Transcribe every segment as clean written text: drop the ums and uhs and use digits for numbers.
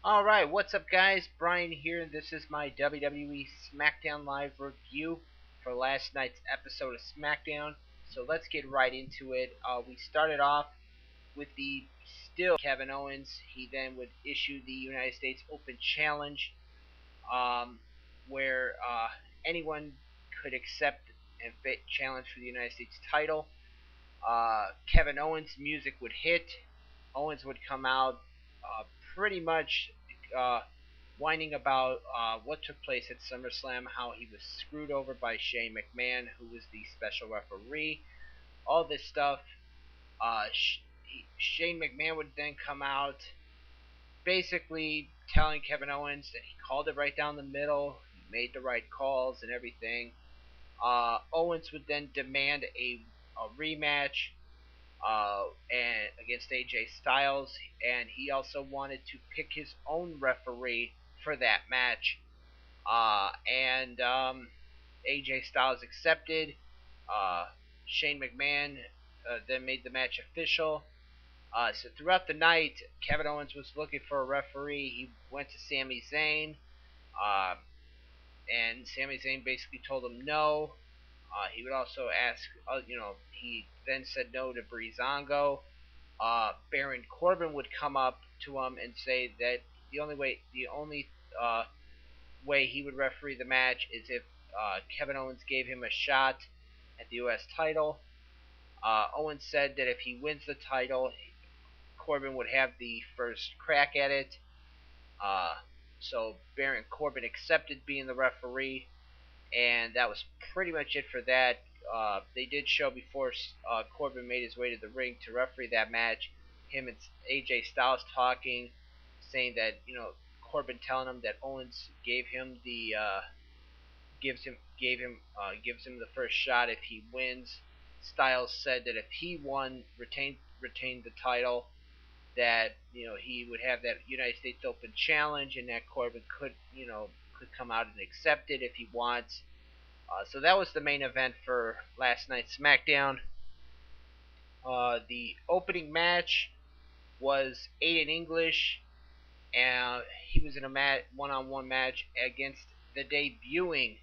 Alright, what's up guys? Brian here, and this is my WWE SmackDown Live review for last night's episode of SmackDown. So let's get right into it. We started off with the still Kevin Owens. He then would issue the United States Open Challenge, um, where anyone could accept and challenge for the United States title. Kevin Owens' music would hit. Owens would come out uh, pretty much uh, whining about what took place at SummerSlam, how he was screwed over by Shane McMahon, who was the special referee, all this stuff. Shane McMahon would then come out basically telling Kevin Owens that he called it right down the middle, he made the right calls and everything. Owens would then demand a rematch and against AJ Styles, and he also wanted to pick his own referee for that match. And AJ Styles accepted. Uh, Shane McMahon then made the match official. So throughout the night, Kevin Owens was looking for a referee. He went to Sami Zayn, uh, and Sami Zayn basically told him no. He would also ask, he then said no to Breezango. Baron Corbin would come up to him and say that the only way he would referee the match is if Kevin Owens gave him a shot at the U.S. title. Owens said that if he wins the title, Corbin would have the first crack at it. Uh, so Baron Corbin accepted being the referee, and that was pretty much it for that. They did show before Corbin made his way to the ring to referee that match, him and AJ Styles talking, saying that Corbin telling him that Owens gives him the first shot if he wins. Styles said that if he retained the title, that he would have that United States Open Challenge, and that Corbin could come out and accept it if he wants. So that was the main event for last night's SmackDown. The opening match was Aiden English, and he was in a one-on-one match against the debuting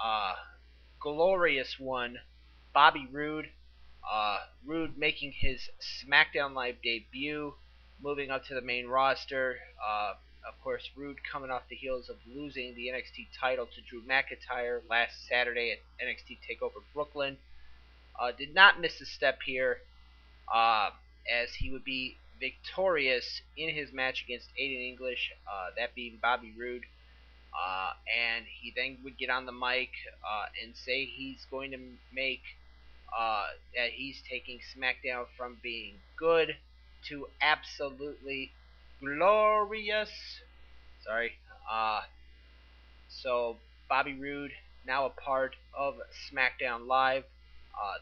uh, glorious one, Bobby Roode. Roode making his SmackDown Live debut, moving up to the main roster. Of course, Roode coming off the heels of losing the NXT title to Drew McIntyre last Saturday at NXT TakeOver Brooklyn. Did not miss a step here, uh, as he would be victorious in his match against Aiden English, that being Bobby Roode. And he then would get on the mic and say he's going to make that he's taking SmackDown from being good to absolutely glorious. Sorry. Uh, so Bobby Roode now a part of SmackDown Live.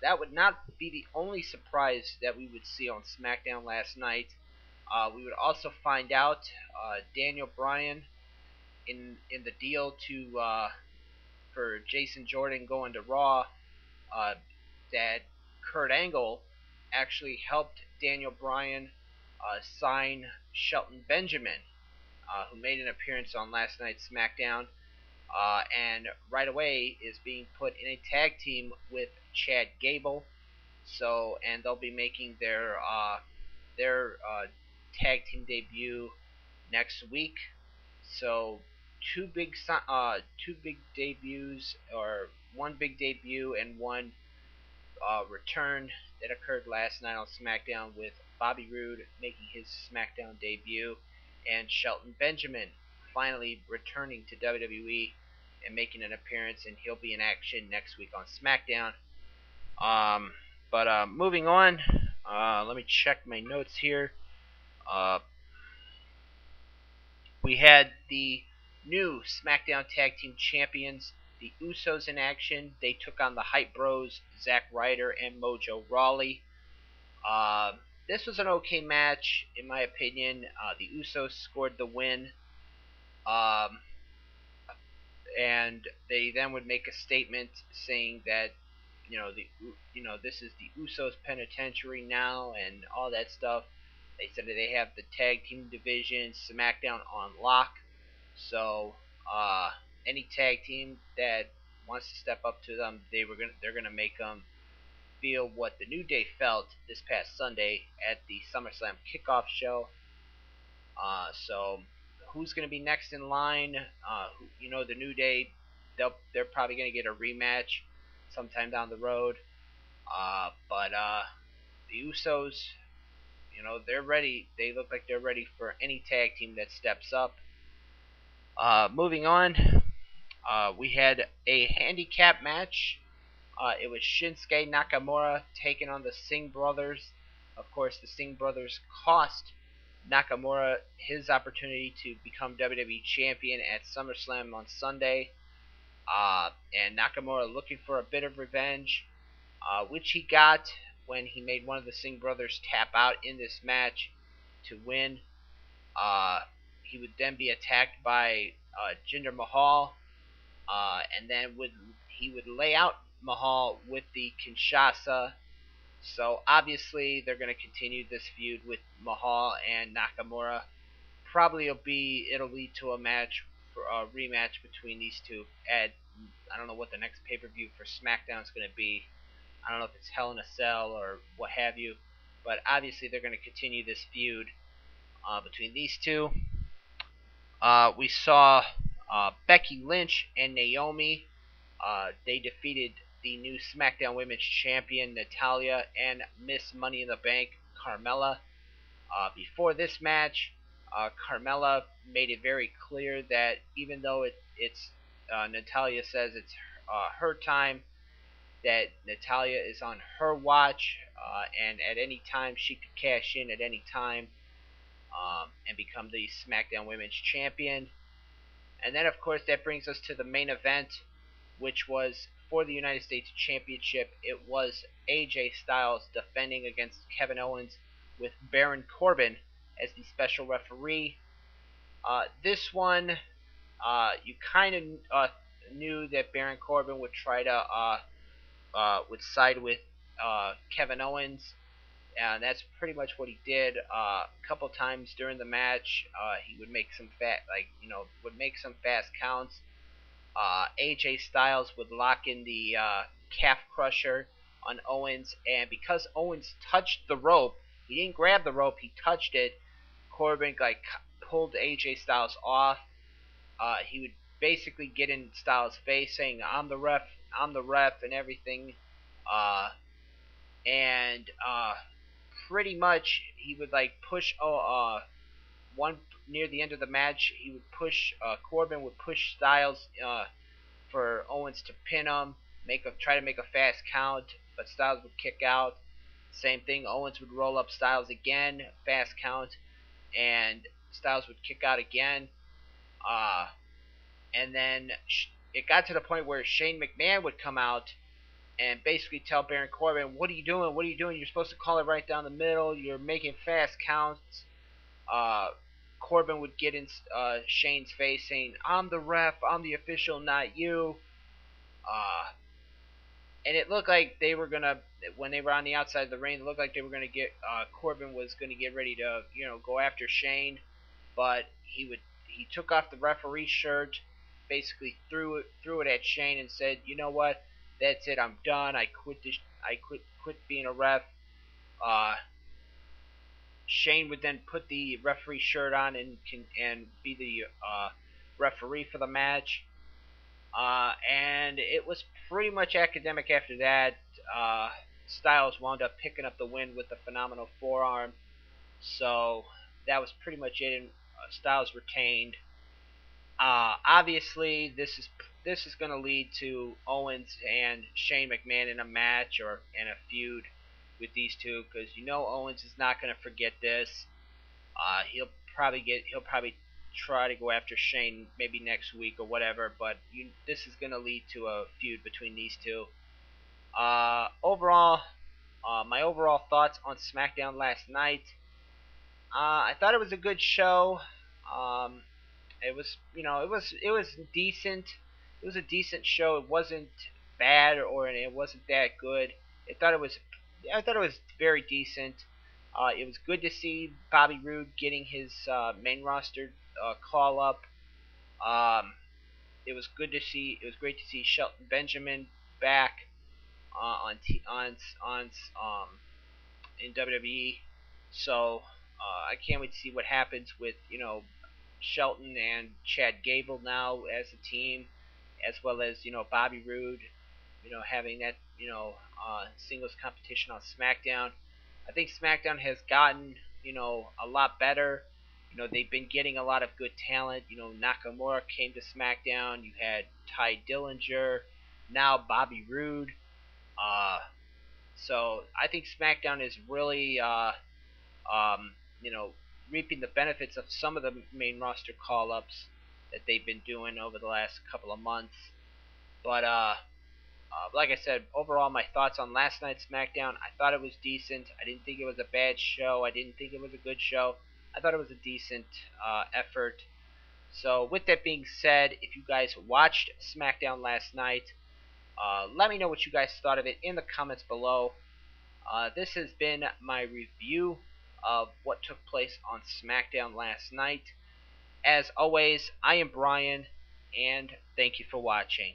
That would not be the only surprise that we would see on SmackDown last night. We would also find out Daniel Bryan in the deal to for Jason Jordan going to Raw, uh, that Kurt Angle actually helped Daniel Bryan sign Shelton Benjamin, who made an appearance on last night's SmackDown, and right away is being put in a tag team with Chad Gable. So, and they'll be making their tag team debut next week. So two big debuts, or one big debut and one return that occurred last night on SmackDown, with Bobby Roode making his SmackDown debut and Shelton Benjamin finally returning to WWE and making an appearance, and he'll be in action next week on SmackDown. But moving on, let me check my notes here. Uh, we had the new SmackDown Tag Team Champions, the Usos, in action. They took on the Hype Bros, Zack Ryder and Mojo Rawley. Uh, this was an okay match, in my opinion. The Usos scored the win, um, and they then would make a statement saying that this is the Usos Penitentiary now and all that stuff. They said that they have the tag team division SmackDown on lock. So any tag team that wants to step up to them, they're gonna make them feel what the New Day felt this past Sunday at the SummerSlam kickoff show. So who's going to be next in line? The New Day, they're probably going to get a rematch sometime down the road. But the Usos, they're ready. They look like they're ready for any tag team that steps up. Moving on, we had a handicap match. It was Shinsuke Nakamura taking on the Singh Brothers. Of course, the Singh Brothers cost Nakamura his opportunity to become WWE Champion at SummerSlam on Sunday. And Nakamura looking for a bit of revenge, which he got when he made one of the Singh Brothers tap out in this match to win. He would then be attacked by Jinder Mahal, and then he would lay out Mahal with the Kinshasa. So obviously they're going to continue this feud with Mahal and Nakamura. Probably it'll lead to a match for a rematch between these two. I don't know what the next pay-per-view for SmackDown is going to be. I don't know if it's Hell in a Cell or what have you, but obviously they're going to continue this feud between these two. We saw Becky Lynch and Naomi. They defeated the new SmackDown Women's Champion Natalya and Miss Money in the Bank Carmella. Before this match, Carmella made it very clear that even though it's Natalya says it's her time, that Natalya is on her watch, and at any time she could cash in at any time and become the SmackDown Women's Champion. And then, of course, that brings us to the main event, which was for the United States Championship. It was AJ Styles defending against Kevin Owens with Baron Corbin as the special referee. This one, you kind of knew that Baron Corbin would try to would side with Kevin Owens, and that's pretty much what he did. A couple times during the match, he would make some fast counts. AJ Styles would lock in the calf crusher on Owens, and because Owens touched the rope, he didn't grab the rope, he touched it. Corbin pulled AJ Styles off. He would basically get in Styles' face, saying I'm the ref," and everything. And pretty much he would push. One near the end of the match, he would push. Corbin would push Styles for Owens to pin him, try to make a fast count, but Styles would kick out. Same thing, Owens would roll up Styles again, fast count, and Styles would kick out again. And then it got to the point where Shane McMahon would come out and basically tell Baron Corbin, "What are you doing? What are you doing? You're supposed to call it right down the middle. You're making fast counts." Corbin would get in Shane's face saying, "I'm the ref. I'm the official, not you." And it looked like they were gonna, when they were on the outside of the ring, it looked like they were gonna get Corbin was gonna get ready to go after Shane, but he took off the referee shirt, basically threw it at Shane and said, "You know what? That's it. I'm done. I quit being a ref." Shane would then put the referee shirt on and be the referee for the match. And it was pretty much academic after that. Styles wound up picking up the win with the phenomenal forearm. So that was pretty much it. And Styles retained. Obviously, this is going to lead to Owens and Shane McMahon in a match or in a feud with these two, because Owens is not going to forget this. He'll probably try to go after Shane maybe next week or whatever, but this is going to lead to a feud between these two. Overall, my overall thoughts on SmackDown last night. I thought it was a good show. It was decent. It was a decent show. It wasn't bad or it wasn't that good. I thought it was very decent. It was good to see Bobby Roode getting his main roster call up. Um, it was good to see. It was great to see Shelton Benjamin back on in WWE. So I can't wait to see what happens with Shelton and Chad Gable now as a team, as well as Bobby Roode, having that singles competition on SmackDown. I think SmackDown has gotten a lot better. They've been getting a lot of good talent. Nakamura came to SmackDown. You had Ty Dillinger, now Bobby Roode. Uh, so I think SmackDown is really um, you know, reaping the benefits of some of the main roster call ups that they've been doing over the last couple of months. But like I said, overall, my thoughts on last night's SmackDown, I thought it was decent. I didn't think it was a bad show. I didn't think it was a good show. I thought it was a decent effort. So, with that being said, if you guys watched SmackDown last night, let me know what you guys thought of it in the comments below. This has been my review of what took place on SmackDown last night. As always, I am Brian, and thank you for watching.